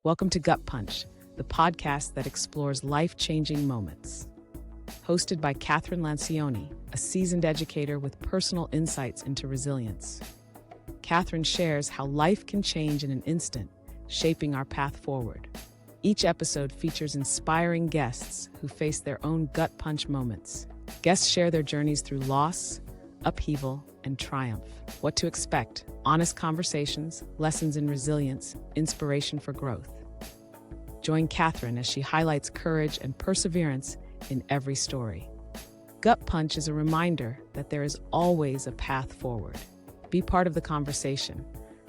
Welcome to Gut Punch, the podcast that explores life-changing moments. Hosted by Kathryn Lancioni, a seasoned educator with personal insights into resilience. Kathryn shares how life can change in an instant, shaping our path forward. Each episode features inspiring guests who face their own gut punch moments. Guests share their journeys through loss, upheaval, and triumph. What to expect: honest conversations, lessons in resilience, inspiration for growth. Join Kathryn as she highlights courage and perseverance in every story. Gut Punch is a reminder that there is always a path forward. Be part of the conversation.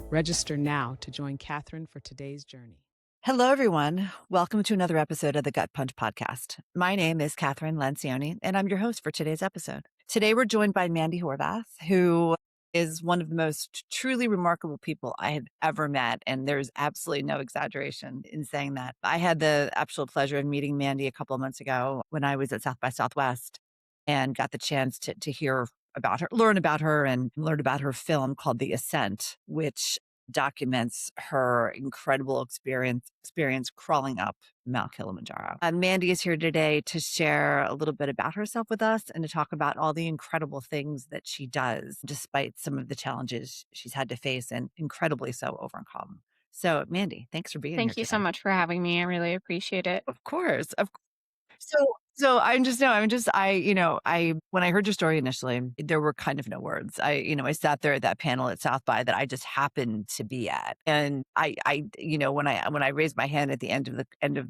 Register now to join Kathryn for today's journey. Hello, everyone. Welcome to another episode of the Gut Punch podcast. My name is Kathryn Lancioni, and I'm your host for today's episode. Today, we're joined by Mandy Horvath, who is one of the most truly remarkable people I have ever met. And there's absolutely no exaggeration in saying that. I had the absolute pleasure of meeting Mandy a couple of months ago when I was at South by Southwest and got the chance to hear about her, learn about her, and learn about her film called The Ascent, which documents her incredible experience crawling up Mount Kilimanjaro. Mandy is here today to share a little bit about herself with us and to talk about all the incredible things that she does, despite some of the challenges she's had to face and incredibly so overcome. So, Mandy, thanks for being here Thank you so today. much for having me. I really appreciate it. Of course. So when I heard your story initially, there were kind of no words. I sat there at that panel at South by that I just happened to be at. And when I raised my hand at the end of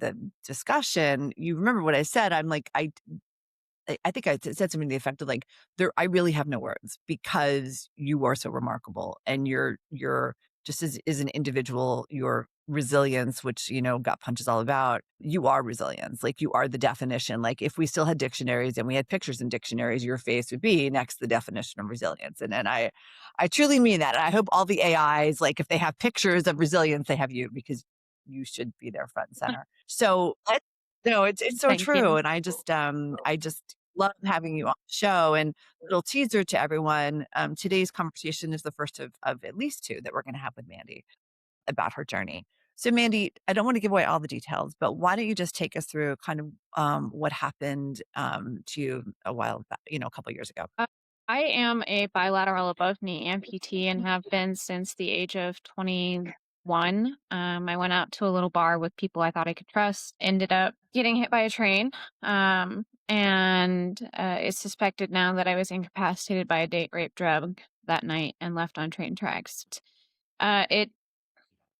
the discussion, you remember what I said. I'm like, I think I said something to the effect of like, I really have no words because you are so remarkable and you're just as an individual, your resilience, which, Gut Punch is all about, you are resilience. Like you are the definition. Like if we still had dictionaries and we had pictures in dictionaries, your face would be next to the definition of resilience. And I truly mean that. And I hope all the AIs, like if they have pictures of resilience, they have you because you should be there front and center. So it's so Thank true. you. And I just love having you on the show. And a little teaser to everyone. Today's conversation is the first of at least two that we're going to have with Mandy about her journey. So Mandy, I don't want to give away all the details, but why don't you just take us through kind of what happened to you a while back, a couple of years ago? I am a bilateral above knee amputee and have been since the age of 21. I went out to a little bar with people I thought I could trust, ended up getting hit by a train. And it's suspected now that I was incapacitated by a date rape drug that night and left on train tracks. It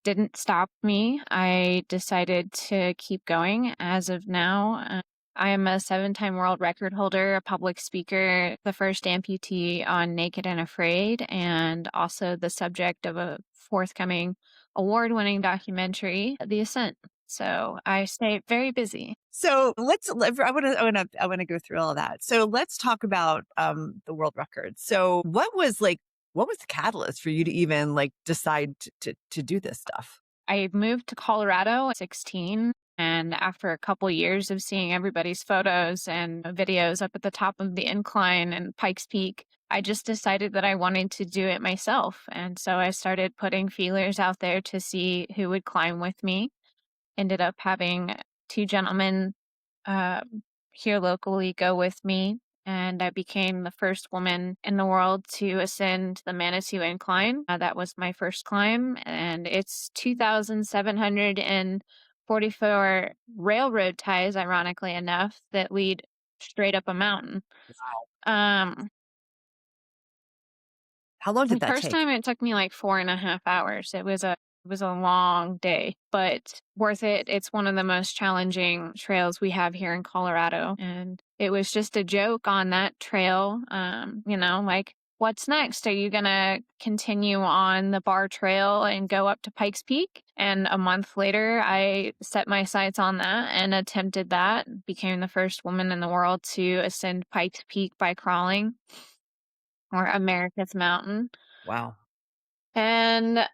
didn't stop me. I decided to keep going. As of now, I am a 7-time world record holder, a public speaker, the first amputee on Naked and Afraid, and also the subject of a forthcoming award-winning documentary, The Ascent. So I stay very busy. So I want to go through all of that. So let's talk about the world record. So what was the catalyst for you to even decide to do this stuff? I moved to Colorado at 16. And after a couple years of seeing everybody's photos and videos up at the top of the Incline and Pikes Peak, I just decided that I wanted to do it myself. And so I started putting feelers out there to see who would climb with me. Ended up having 2 gentlemen here locally go with me. And I became the first woman in the world to ascend the Manitou Incline. That was my first climb. And it's 2,744 railroad ties, ironically enough, that lead straight up a mountain. How long did The that first take? time it took me like 4.5 hours. It was a long day, but worth it. It's one of the most challenging trails we have here in Colorado. And it was just a joke on that trail. Like, what's next? Are you going to continue on the bar trail and go up to Pikes Peak? And a month later, I set my sights on that and attempted that. Became the first woman in the world to ascend Pikes Peak by crawling, or America's Mountain. Wow. And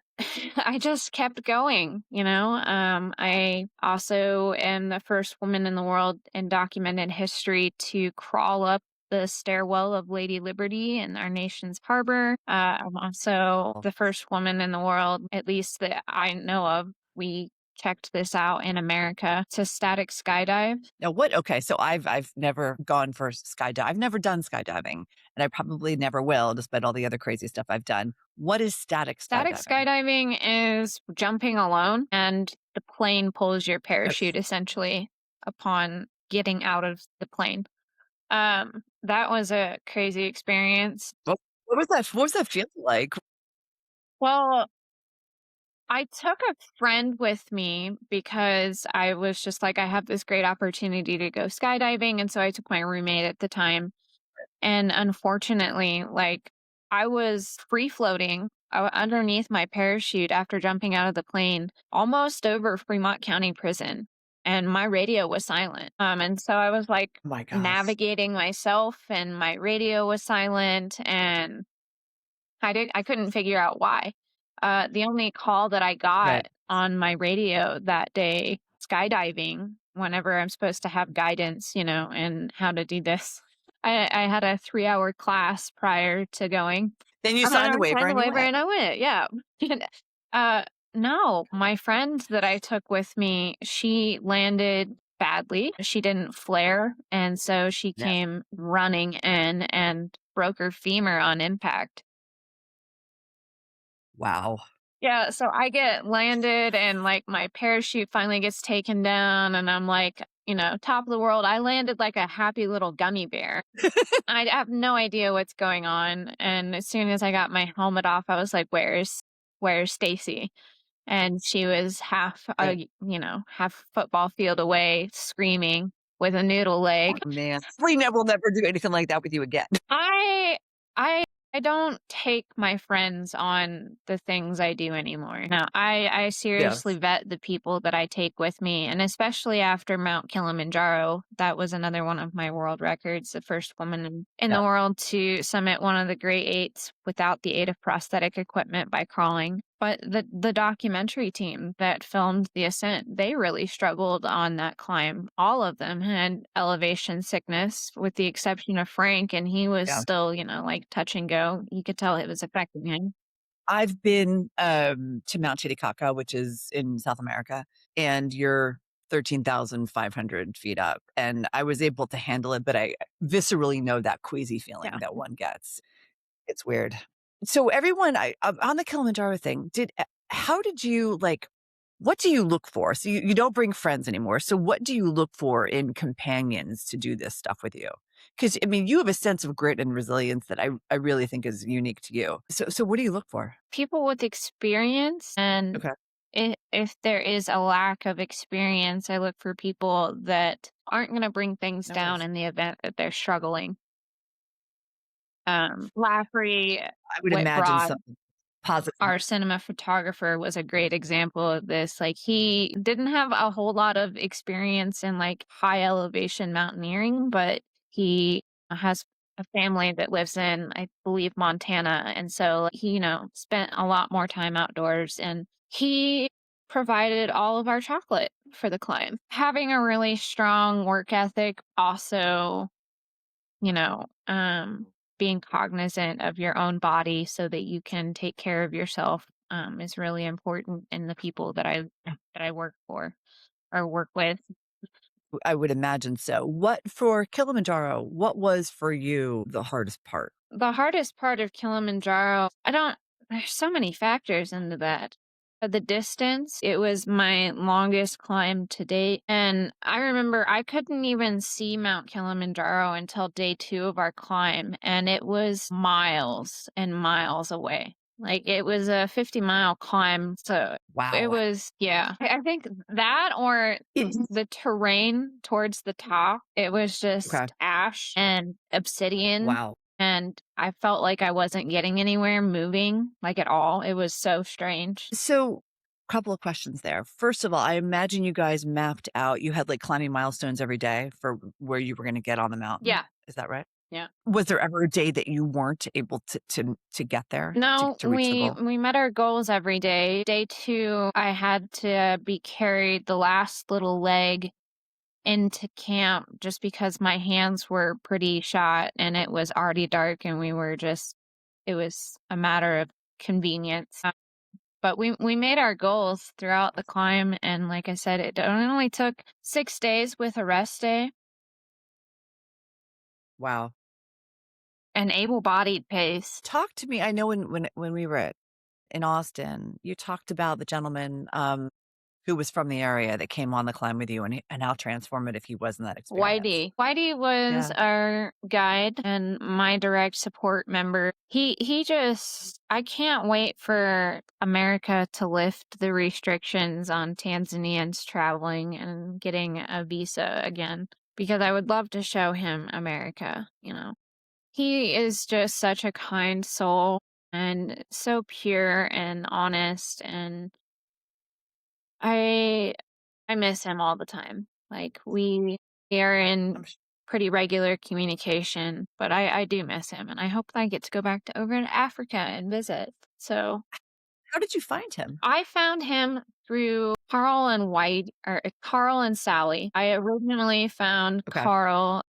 I just kept going, I also am the first woman in the world in documented history to crawl up the stairwell of Lady Liberty in our nation's harbor. I'm also the first woman in the world, at least that I know of. We checked this out in America. It's a static skydive. Now what? Okay. So I've never gone for skydive. I've never done skydiving and I probably never will, despite all the other crazy stuff I've done. What is static Static skydiving? skydiving is jumping alone, and the plane pulls your Okay. parachute essentially upon getting out of the plane. That was a crazy experience. What was that? What was that feel like? Well, I took a friend with me because I was just like, I have this great opportunity to go skydiving. And so I took my roommate at the time. And unfortunately, like I was free floating underneath my parachute after jumping out of the plane, almost over Fremont County Prison. And my radio was silent. And so I was like Oh my gosh. navigating myself, and my radio was silent, and I couldn't figure out why. The only call that I got Right. on my radio that day, skydiving, whenever I'm supposed to have guidance, and how to do this. I had a 3-hour class prior to going. Then you And signed the I waiver signed the and you waiver went. and I went, yeah. And, no, my friend that I took with me, she landed badly. She didn't flare, and so she Yeah. came running in and broke her femur on impact. Wow. Yeah, so I get landed and like my parachute finally gets taken down and I'm like, top of the world. I landed like a happy little gummy bear. I have no idea what's going on. And as soon as I got my helmet off, I was like, where's Stacy? And she was Right. half football field away screaming with a noodle leg. Oh, man. We'll never do anything like that with you again. I I don't take my friends on the things I do anymore. No, I seriously Yes. vet the people that I take with me, and especially after Mount Kilimanjaro, that was another one of my world records, the first woman in Yeah. the world to summit one of the Great Eights without the aid of prosthetic equipment by crawling. But the documentary team that filmed the ascent, they really struggled on that climb. All of them had elevation sickness, with the exception of Frank, and he was Yeah. still, like touch and go. You could tell it was affecting him. I've been to Mount Titicaca, which is in South America, and you're 13,500 feet up. And I was able to handle it, but I viscerally know that queasy feeling Yeah. that one gets. It's weird. So everyone, on the Kilimanjaro thing, how did you like? What do you look for? So you don't bring friends anymore. So what do you look for in companions to do this stuff with you? Because I mean, you have a sense of grit and resilience that I really think is unique to you. So what do you look for? People with experience, and Okay. if there is a lack of experience, I look for people that aren't going to bring things down Nice. in the event that they're struggling. Lafferty I would imagine Whitbroad, something positive. our cinema photographer, was a great example of this. Like, he didn't have a whole lot of experience in like high elevation mountaineering, but he has a family that lives in, I believe, Montana. And so he, spent a lot more time outdoors, and he provided all of our chocolate for the climb. Having a really strong work ethic, also, you know, um, being cognizant of your own body so that you can take care of yourself, is really important in the people that I work for or work with. I would imagine so. What for Kilimanjaro? What was for you the hardest part? The hardest part of Kilimanjaro, there's so many factors into that. The distance, it was my longest climb to date. And I remember I couldn't even see Mount Kilimanjaro until day 2 of our climb. And it was miles and miles away. Like, it was a 50-mile climb. So it Wow. was, yeah. I think that, or the terrain towards the top, it was Okay. just ash and obsidian. Wow. And I felt like I wasn't getting anywhere moving, like, at all. It was so strange. So, couple of questions there. First of all, I imagine you guys mapped out, you had like climbing milestones every day for where you were going to get on the mountain. Yeah. Is that right? Yeah. Was there ever a day that you weren't able to get there No, to reach the goal? we met our goals every day. Day 2, I had to be carried the last little leg into camp just because my hands were pretty shot and it was already dark, and it was a matter of convenience. But we made our goals throughout the climb. And like I said, it only took 6 days with a rest day. Wow. An able-bodied pace. Talk to me. I know when we were in Austin, you talked about the gentleman who was from the area that came on the climb with you and how transformative he was in that experience. Whitey was our guide and my direct support member. He just, I can't wait for America to lift the restrictions on Tanzanians traveling and getting a visa again, because I would love to show him America, you know. He is just such a kind soul and so pure and honest, and I miss him all the time. Like we are in pretty regular communication, but I do miss him, and I hope that I get to go back to over in Africa and visit. So How did you find him? I found him through Carl and Sally. I originally found Carl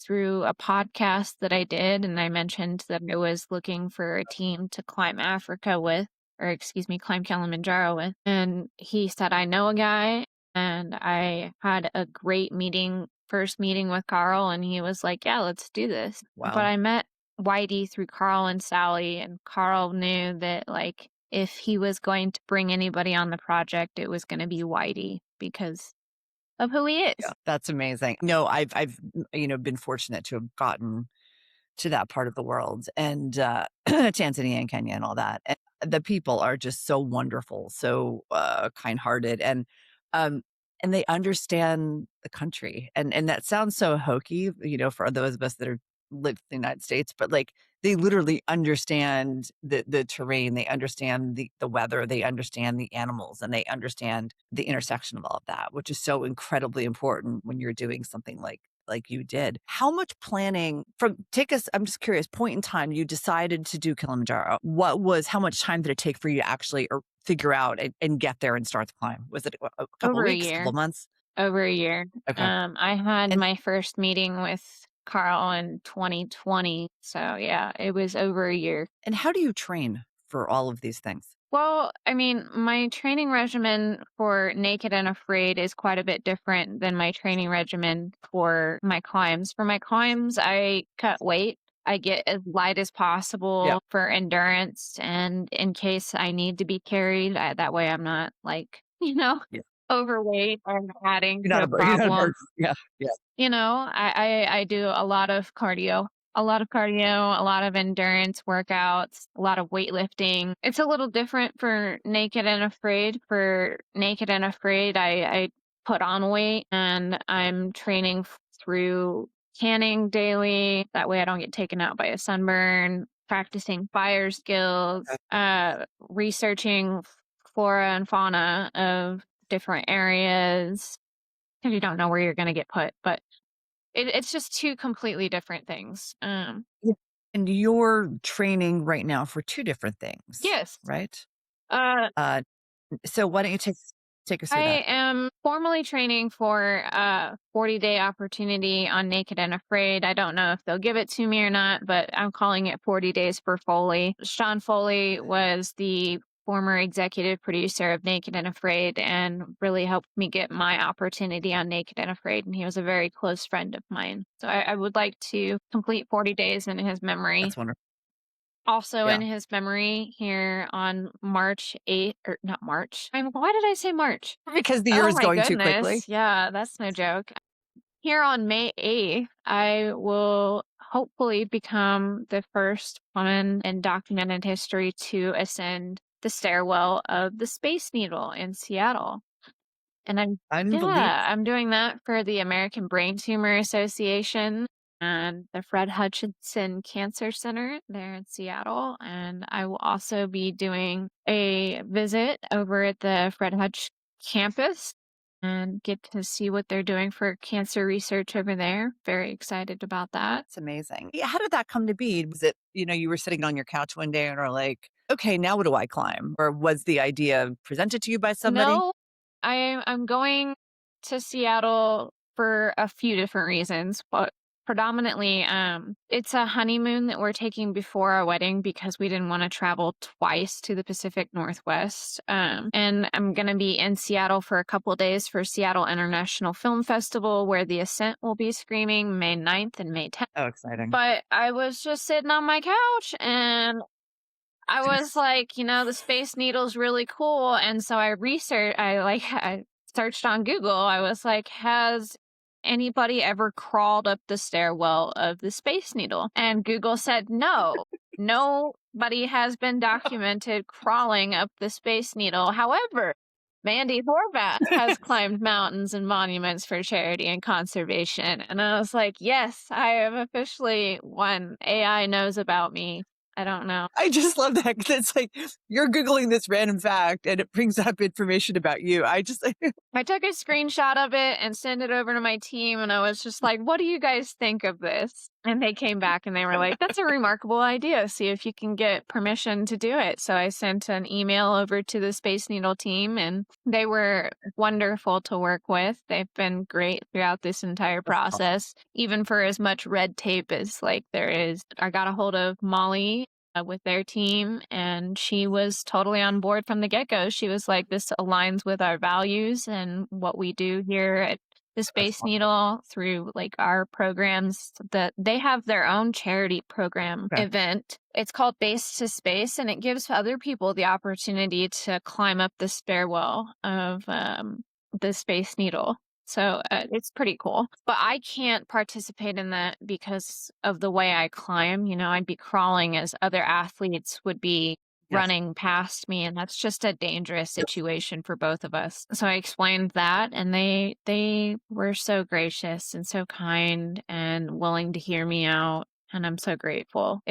through a podcast that I did, and I mentioned that I was looking for a team to climb Africa with, or excuse me, climb Kilimanjaro with. And he said, I know a guy, and I had a great first meeting with Carl, and he was like, yeah, let's do this. Wow. But I met Whitey through Carl and Sally, and Carl knew that, like, if he was going to bring anybody on the project, it was going to be Whitey because of who he is. Yeah, that's amazing. No, I've been fortunate to have gotten to that part of the world, and Tanzania and Kenya and all that. And the people are just so wonderful, so kind-hearted, and they understand the country. And that sounds so hokey, for those of us that live in the United States, but like they literally understand the terrain, they understand the weather, they understand the animals, and they understand the intersection of all of that, which is so incredibly important when you're doing something like you did. How much planning I'm just curious, point in time you decided to do Kilimanjaro. How much time did it take for you to actually figure out and get there and start the climb? Was it a couple Over a weeks, year. couple months? Over a year. Okay. I had my first meeting with Carl in 2020. So yeah, it was over a year. And how do you train for all of these things? Well, I mean, my training regimen for Naked and Afraid is quite a bit different than my training regimen for my climbs. For my climbs, I cut weight. I get as light as possible for endurance, and in case I need to be carried, that way I'm not like, overweight or adding to a problem. Yeah. I do a lot of cardio. A lot of endurance workouts, a lot of weightlifting. It's a little different for Naked and Afraid. For Naked and Afraid, I put on weight, and I'm training through canning daily. That way I don't get taken out by a sunburn, practicing fire skills, researching flora and fauna of different areas. If you don't know where you're going to get put, but it's just two completely different things. And you're training right now for two different things. Yes. Right? So why don't you take us through that? I am formally training for a 40-day opportunity on Naked and Afraid. I don't know if they'll give it to me or not, but I'm calling it 40 days for Foley. Sean Foley was the former executive producer of Naked and Afraid and really helped me get my opportunity on Naked and Afraid. And he was a very close friend of mine. So I would like to complete 40 days in his memory. That's wonderful. Also in his memory here on March 8th, or not March. Why did I say March? Because the year is going too quickly. Yeah, that's no joke. Here on May 8th, I will hopefully become the first woman in documented history to ascend the stairwell of the Space Needle in Seattle. And I'm doing that for the American Brain Tumor Association and the Fred Hutchinson Cancer Center there in Seattle. And I will also be doing a visit over at the Fred Hutch campus and get to see what they're doing for cancer research over there. Very excited about that. That's amazing. How did that come to be? Was it, you were sitting on your couch one day and are like, okay, now what do I climb? Or was the idea presented to you by somebody? No, I'm going to Seattle for a few different reasons. But predominantly, it's a honeymoon that we're taking before our wedding because we didn't want to travel twice to the Pacific Northwest. And I'm going to be in Seattle for a couple of days for Seattle International Film Festival, where the Ascent will be screening May 9th and May 10th. Oh, exciting. But I was just sitting on my couch and I was like, the Space Needle's really cool. And so I searched on Google. I was like, has anybody ever crawled up the stairwell of the Space Needle? And Google said, no, nobody has been documented crawling up the Space Needle. However, Mandy Horvath has climbed mountains and monuments for charity and conservation. And I was like, yes, I have officially won. AI knows about me. I don't know. I just love that. 'Cause it's like you're Googling this random fact and it brings up information about you. I took a screenshot of it and sent it over to my team. And I was just like, what do you guys think of this? And they came back and they were like, that's a remarkable idea. See if you can get permission to do it. So I sent an email over to the Space Needle team and they were wonderful to work with. They've been great throughout this entire process, even for as much red tape as there is. I got a hold of Molly with their team and she was totally on board from the get-go. She was like, this aligns with our values and what we do here at the Space Needle through our programs. That they have their own charity program event. It's called Base to Space, and it gives other people the opportunity to climb up the stairwell of the Space Needle. So it's pretty cool. But I can't participate in that because of the way I climb. I'd be crawling as other athletes would be running past me, and that's just a dangerous situation for both of us. So I explained that, and they were so gracious and so kind and willing to hear me out, and I'm so grateful.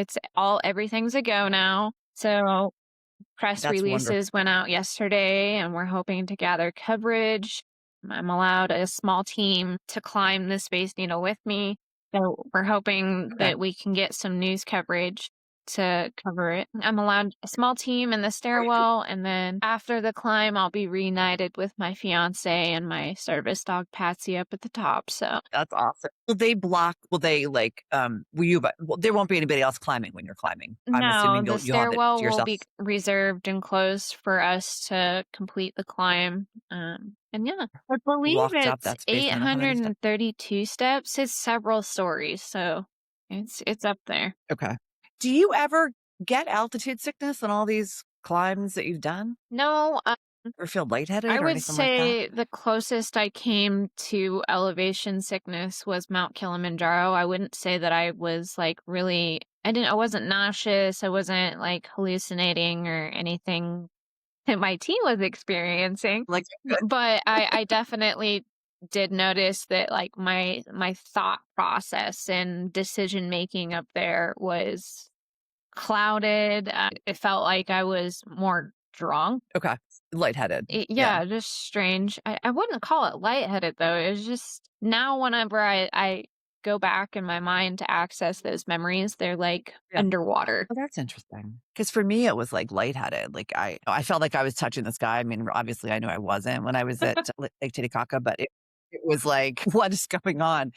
Everything's a go now. So press releases went out yesterday, and we're hoping to gather coverage. I'm allowed a small team to climb the Space Needle with me. So we're hoping that we can get some news coverage to cover it. I'm allowed a small team in the stairwell, and then after the climb, I'll be reunited with my fiance and my service dog Patsy up at the top. So that's awesome. Will they there won't be anybody else climbing when you're climbing? I'm assuming the stairwell will be reserved and closed for us to complete the climb. And yeah, I believe it's 832 steps. It's several stories, so it's up there. Okay. Do you ever get altitude sickness on all these climbs that you've done? No. Or feel lightheaded? I or would anything say like that? the closest I came to elevation sickness was Mount Kilimanjaro. I wouldn't say that I was I wasn't nauseous. I wasn't hallucinating or anything that my team was experiencing. But I definitely did notice that my thought process and decision making up there was clouded. It felt like I was more drunk. Okay. Lightheaded. Just strange. I wouldn't call it lightheaded though. It was just now whenever I go back in my mind to access those memories, they're underwater. Oh, that's interesting. Because for me, it was lightheaded. I felt like I was touching the sky. I mean, obviously I knew I wasn't when I was at Lake Titicaca, but it was what is going on?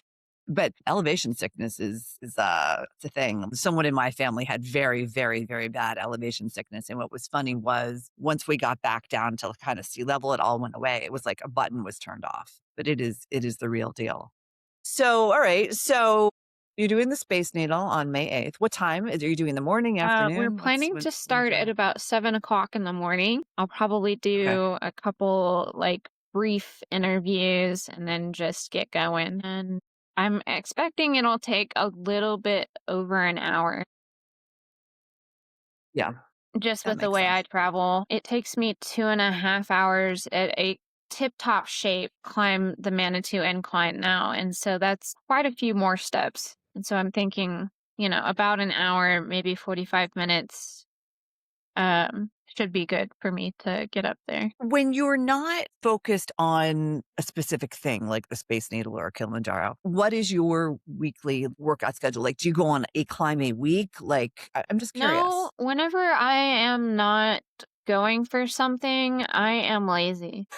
But elevation sickness is it's a thing. Someone in my family had very, very, very bad elevation sickness. And what was funny was once we got back down to kind of sea level, it all went away. It was like a button was turned off, but it is the real deal. So, all right. So you're doing the Space Needle on May 8th. What time? Are you doing the morning, afternoon? We're planning to start at about 7 o'clock in the morning. I'll probably do a couple brief interviews and then just get going. And I'm expecting it'll take a little bit over an hour. Yeah. Just with the way I travel. It takes me 2.5 hours at a tip-top shape climb the Manitou Incline now. And so that's quite a few more steps. And so I'm thinking, about an hour, maybe 45 minutes should be good for me to get up there. When you're not focused on a specific thing like the Space Needle or Kilimanjaro, what is your weekly workout schedule? Do you go on a climb a week? I'm just curious. No, whenever I am not going for something, I am lazy.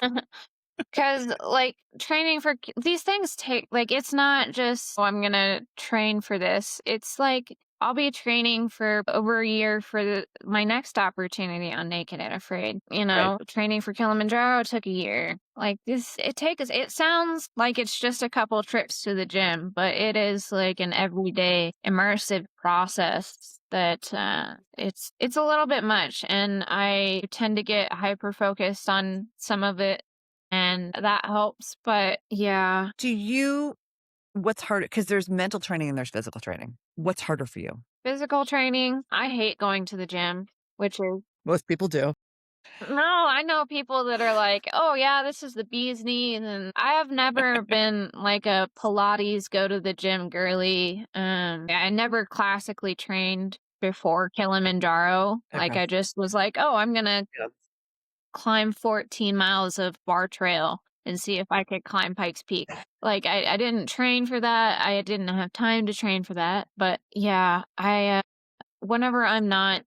Because, like, training for these things take, like, it's not just, oh, I'm going to train for this. It's like, I'll be training for over a year for my next opportunity on Naked and Afraid. Right. Training for Kilimanjaro took a year. Like, it sounds like it's just a couple trips to the gym, but it is like an everyday immersive process that it's a little bit much. And I tend to get hyper focused on some of it, and that helps. But yeah, What's harder? Because there's mental training and there's physical training. What's harder for you? physical training, I hate going to the gym, which is, Most people do. no, I know people that are like, oh yeah, this is the bee's knees. And I have never been like a Pilates go to the gym girly. I never classically trained before Kilimanjaro. Like, Okay. I just was like, oh, I'm gonna Yeah. climb 14 miles of bar trail and see if I could climb Pikes Peak. Like, I didn't train for that. I didn't have time to train for that. But yeah, whenever I'm not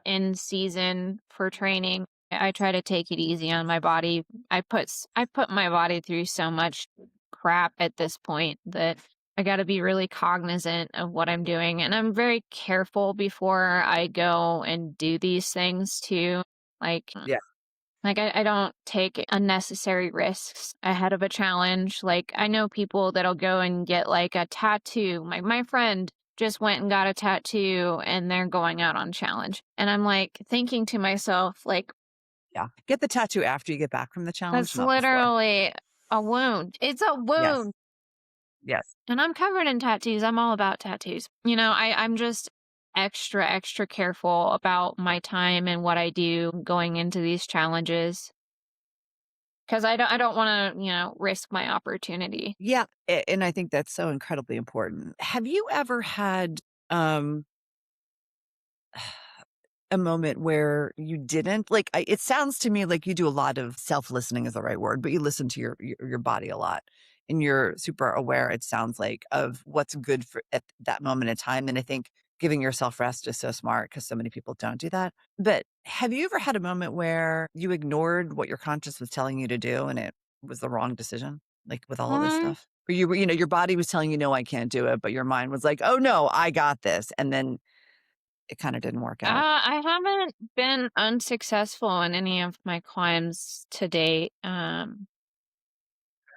in season for training, I try to take it easy on my body. I put my body through so much crap at this point that I got to be really cognizant of what I'm doing, and I'm very careful before I go and do these things too. Like, Yeah. I don't take unnecessary risks ahead of a challenge. Like, I know people that'll go and get like a tattoo. My friend just went and got a tattoo and they're going out on challenge. And I'm like thinking to myself, like, Yeah. Get the tattoo after you get back from the challenge, that's not before. literally a wound. It's a Yes. wound. Yes. And I'm covered in tattoos. I'm all about tattoos. I'm just extra careful about my time and what I do going into these challenges. Because I don't want to, risk my opportunity. Yeah. And I think that's so incredibly important. Have you ever had um a moment where you didn't it sounds to me like you do a lot of self-listening is the right word, but you listen to your body a lot and you're super aware, it sounds like, of what's good for at that moment in time. And I think giving yourself rest is so smart because so many people don't do that. But have you ever had a moment where you ignored what your conscience was telling you to do and it was the wrong decision, like with all of this Um, stuff? Where your body was telling you, no, I can't do it, but your mind was like, oh no, I got this. And then it kind of didn't work out. I haven't been unsuccessful in any of my climbs to date.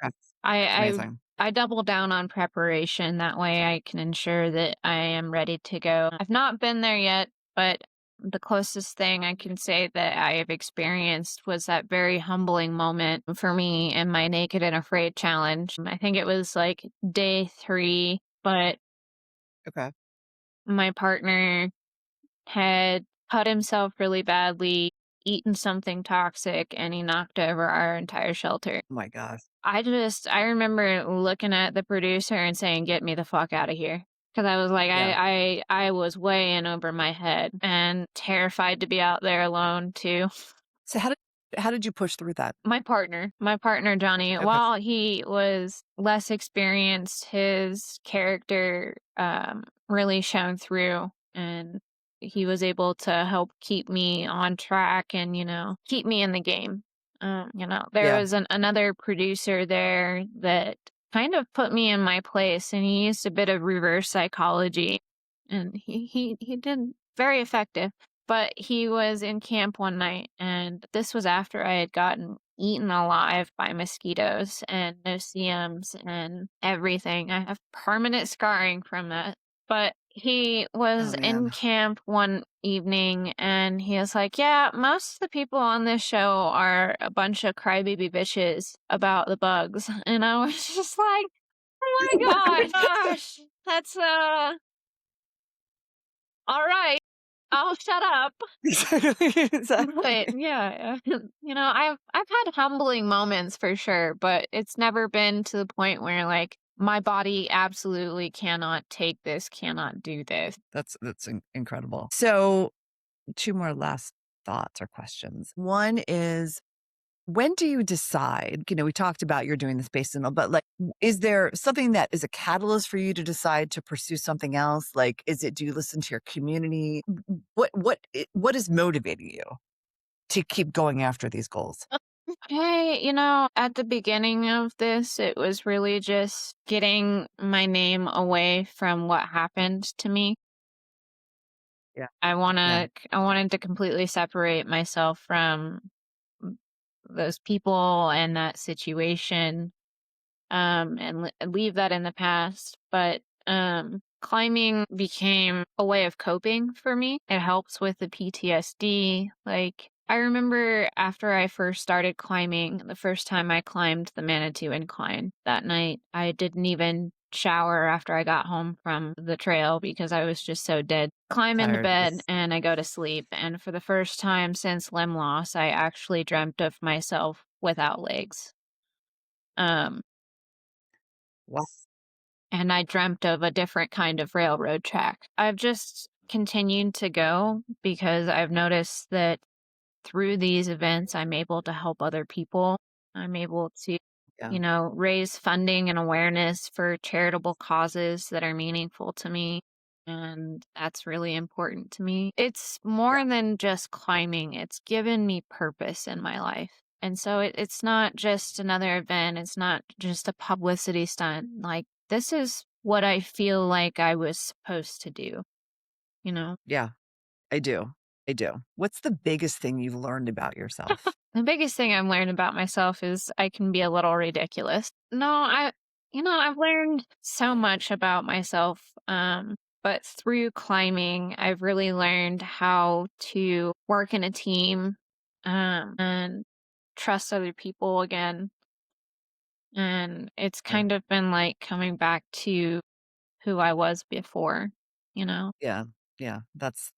That's I I amazing. I double down on preparation. That way I can ensure that I am ready to go. I've not been there yet, but the closest thing I can say that I have experienced was that very humbling moment for me in my Naked and Afraid challenge. I think it was like day 3, but Okay. my partner had cut himself really badly, eaten something toxic, and he knocked over our entire shelter. Oh my gosh. I remember looking at the producer and saying, "Get me the fuck out of here." Because I was like, Yeah. I was way in over my head and terrified to be out there alone too. So how did you push through that? My partner Johnny, Okay. while he was less experienced, his character really shone through, and he was able to help keep me on track and keep me in the game. There Yeah. was another producer there that kind of put me in my place, and he used a bit of reverse psychology, and he did very effective. But he was in camp one night, and this was after I had gotten eaten alive by mosquitoes and no-see-ums and everything. I have permanent scarring from that. But he Oh was in man. camp one evening and he was like, yeah, most of the people on this show are a bunch of crybaby bitches about the bugs. And I was just like, oh my gosh, that's, all right. I'll shut up. But Exactly. yeah, I've had humbling moments for sure, but it's never been to the point where like my body absolutely cannot take this, cannot do this. That's incredible. So, two more last thoughts or questions. One is, when do you decide? We talked about you're doing this based on, but is there something that is a catalyst for you to decide to pursue something else? Like, do you listen to your community? What is motivating you to keep going after these goals? Hey, at the beginning of this, it was really just getting my name away from what happened to me. Yeah. Yeah. I wanted to completely separate myself from those people and that situation, and leave that in the past. But climbing became a way of coping for me. It helps with the PTSD. Like, I remember after I first started climbing, the first time I climbed the Manitou Incline, that night, I didn't even shower after I got home from the trail because I was just so dead. Climb into Tired. bed Yes. and I go to sleep. And for the first time since limb loss, I actually dreamt of myself without legs. Um, Wow. and I dreamt of a different kind of railroad track. I've just continued to go because I've noticed that through these events, I'm able to help other people. I'm able to, Yeah. raise funding and awareness for charitable causes that are meaningful to me. And that's really important to me. It's Yeah. more than just climbing, it's given me purpose in my life. And so it's not just another event, it's not just a publicity stunt. Like, this is what I feel like I was supposed to do, you know? Yeah. I do. I do. What's the biggest thing you've learned about yourself? The biggest thing I've learned about myself is I can be a little ridiculous. No, I've learned so much about myself. But through climbing, I've really learned how to work in a team, and trust other people again. And it's Yeah. kind of been like coming back to who I was before, you know? Yeah. Yeah. That's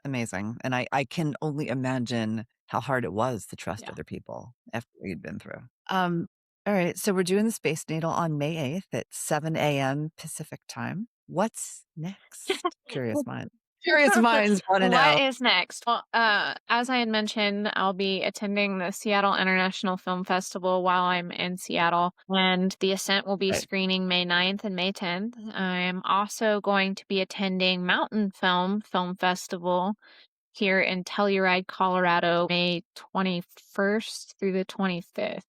amazing. And I can only imagine how hard it was to trust Yeah. other people after what you'd been through. All right. So we're doing the Space Needle on May 8th at 7 a.m. Pacific time. What's next? Curious minds. Curious minds want to What know. is next? Well, as I had mentioned, I'll be attending the Seattle International Film Festival while I'm in Seattle, and the Ascent will be Right. screening May 9th and May 10th. I am also going to be attending Mountain Film Festival here in Telluride, Colorado, May 21st through the 25th.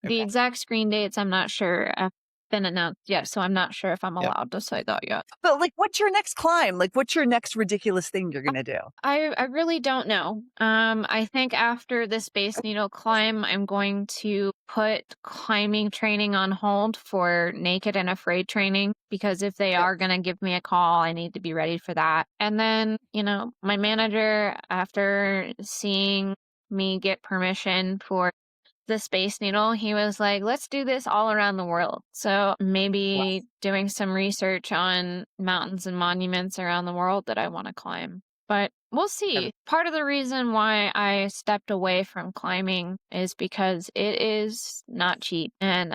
The Okay. exact screen dates, I'm not sure, have been announced yet, so I'm not sure if I'm Yep. allowed to say that yet. But like, what's your next climb? Like, what's your next ridiculous thing you're gonna do? I really don't know. I think after the Space Needle climb, I'm going to put climbing training on hold for naked and afraid training because if they Yep. are going to give me a call, I need to be ready for that. And then, my manager, after seeing me get permission for the Space Needle, he was like, let's do this all around the world. So Wow. maybe doing some research on mountains and monuments around the world that I want to climb. But we'll Yeah. see. Part of the reason why I stepped away from climbing is because it is not cheap and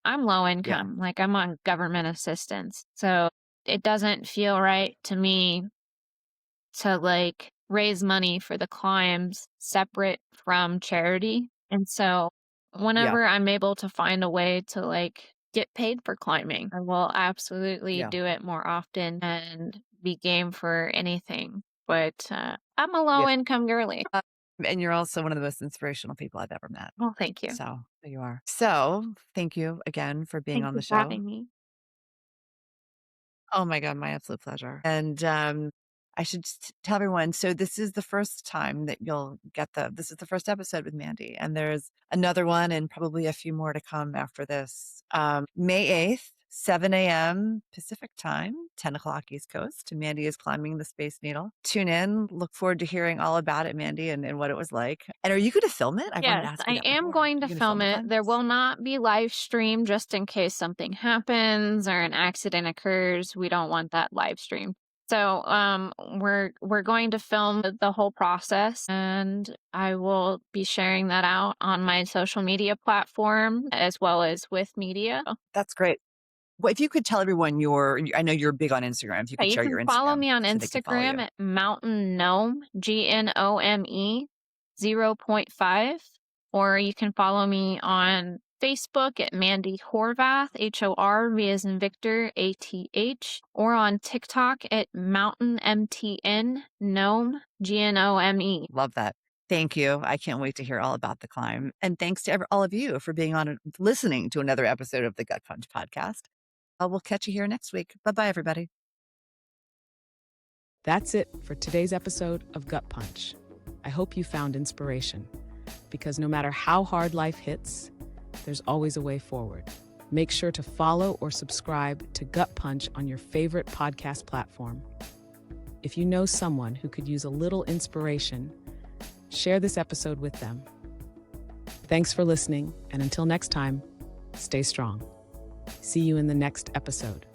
I'm low Yeah. income. Like, I'm on government assistance. So it doesn't feel right to me to like raise money for the climbs separate from charity. And so Yeah. whenever I'm able to find a way to like get paid for climbing, I will absolutely Yeah. do it more often and be game for anything. But I'm a low Yeah. income girly. And you're also one of the most inspirational people I've ever met. Well, thank you. So there you are. So thank you again for being Thank on you the for show. having me. Oh my God, my absolute pleasure. And I should just tell everyone, so this is the first time that you'll get this is the first episode with Mandy, and there's another one and probably a few more to come after this. May 8th, 7 a.m. Pacific time, 10 o'clock East Coast. Mandy is climbing the Space Needle. Tune in. Look forward to hearing all about it, Mandy, and what it was like. And are you going to film it? I wanted to Yes, ask you I that am before. going to You going to film film the it. climb? There will not be live stream just in case something happens or an accident occurs. We don't want that live stream. So, we're going to film the whole process, and I will be sharing that out on my social media platform as well as with media. That's great. Well, if you could tell everyone I know you're big on Instagram. If you could You share can your follow Instagram me on so they can follow Instagram you. at Mountain Gnome, GNOME 0.5, or you can follow me on Facebook at Mandy Horvath, HORV as in Victor, ATH, or on TikTok at Mountain MTN Gnome, GNOME. Love that. Thank you. I can't wait to hear all about the climb. And thanks to all of you for being on and listening to another episode of the Gut Punch podcast. We'll catch you here next week. Bye-bye, everybody. That's it for today's episode of Gut Punch. I hope you found inspiration, because no matter how hard life hits, there's always a way forward. Make sure to follow or subscribe to Gut Punch on your favorite podcast platform. If you know someone who could use a little inspiration, share this episode with them. Thanks for listening, and until next time, stay strong. See you in the next episode.